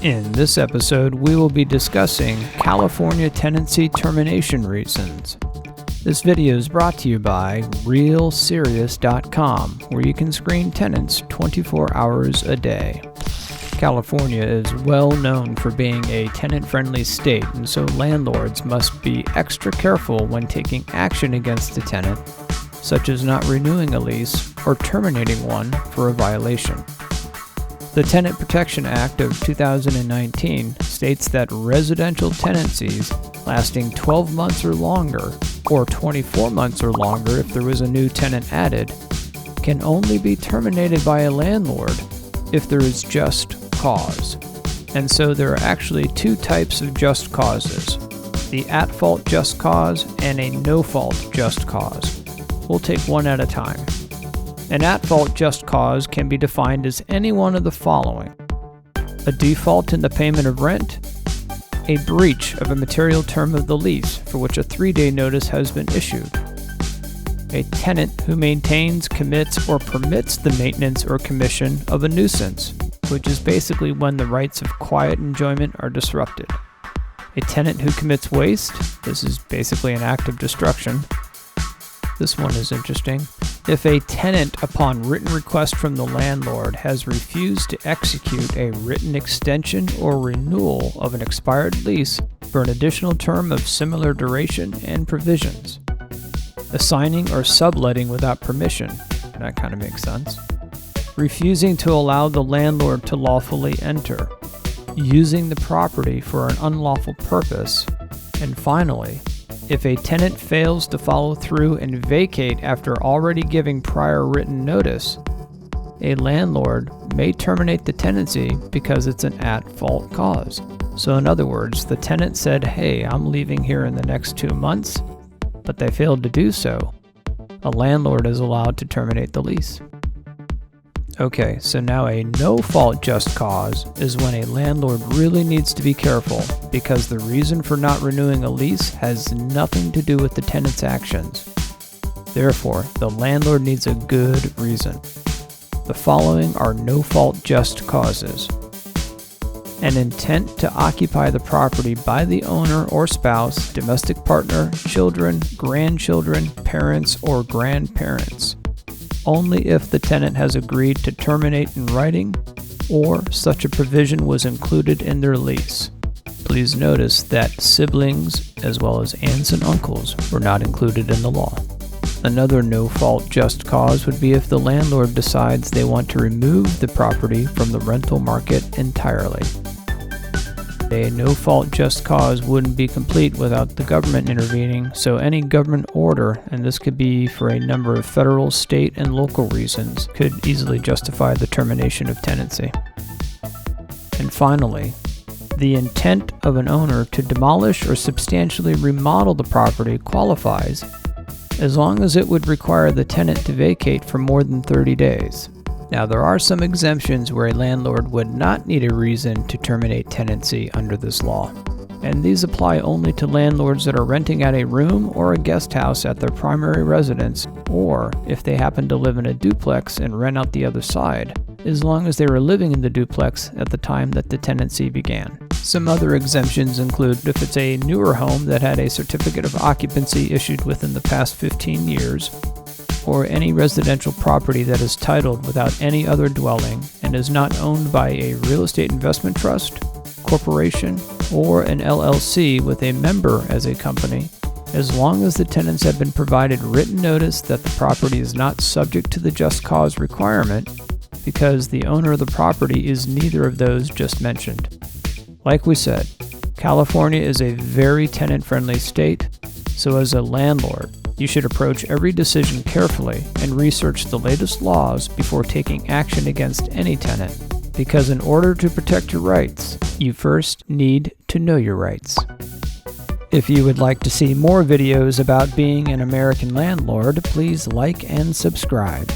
In this episode, we will be discussing California tenancy termination reasons. This video is brought to you by realserious.com, where you can screen tenants 24 hours a day. California is well known for being a tenant-friendly state, and so landlords must be extra careful when taking action against a tenant, such as not renewing a lease or terminating one for a violation. The Tenant Protection Act of 2019 states that residential tenancies lasting 12 months or longer, or 24 months or longer if there was a new tenant added, can only be terminated by a landlord if there is just cause. And so there are actually two types of just causes: the at-fault just cause and a no-fault just cause. We'll take one at a time. An at-fault just cause can be defined as any one of the following: a default in the payment of rent, a breach of a material term of the lease for which a 3-day notice has been issued, a tenant who maintains, commits, or permits the maintenance or commission of a nuisance, which is basically when the rights of quiet enjoyment are disrupted, a tenant who commits waste, this is basically an act of destruction. This one is interesting. If a tenant, upon written request from the landlord, has refused to execute a written extension or renewal of an expired lease for an additional term of similar duration and provisions. Assigning or subletting without permission, that kind of makes sense. Refusing to allow the landlord to lawfully enter. Using the property for an unlawful purpose. And finally, if a tenant fails to follow through and vacate after already giving prior written notice, a landlord may terminate the tenancy because it's an at-fault cause. So in other words, the tenant said, "Hey, I'm leaving here in the next 2 months," but they failed to do so. A landlord is allowed to terminate the lease. Okay, so now a no-fault just cause is when a landlord really needs to be careful because the reason for not renewing a lease has nothing to do with the tenant's actions. Therefore, the landlord needs a good reason. The following are no-fault just causes: an intent to occupy the property by the owner or spouse, domestic partner, children, grandchildren, parents, or grandparents, only if the tenant has agreed to terminate in writing or such a provision was included in their lease. Please notice that siblings, as well as aunts and uncles, were not included in the law. Another no-fault just cause would be if the landlord decides they want to remove the property from the rental market entirely. A no-fault just cause wouldn't be complete without the government intervening, so any government order, and this could be for a number of federal, state, and local reasons, could easily justify the termination of tenancy. And finally, the intent of an owner to demolish or substantially remodel the property qualifies as long as it would require the tenant to vacate for more than 30 days. Now, there are some exemptions where a landlord would not need a reason to terminate tenancy under this law, and these apply only to landlords that are renting out a room or a guest house at their primary residence, or if they happen to live in a duplex and rent out the other side, as long as they were living in the duplex at the time that the tenancy began. Some other exemptions include if it's a newer home that had a certificate of occupancy issued within the past 15 years, or any residential property that is titled without any other dwelling and is not owned by a real estate investment trust, corporation, or an LLC with a member as a company, as long as the tenants have been provided written notice that the property is not subject to the just cause requirement because the owner of the property is neither of those just mentioned. Like we said, California is a very tenant-friendly state, so as a landlord, you should approach every decision carefully and research the latest laws before taking action against any tenant, because in order to protect your rights, you first need to know your rights. If you would like to see more videos about being an American landlord, please like and subscribe.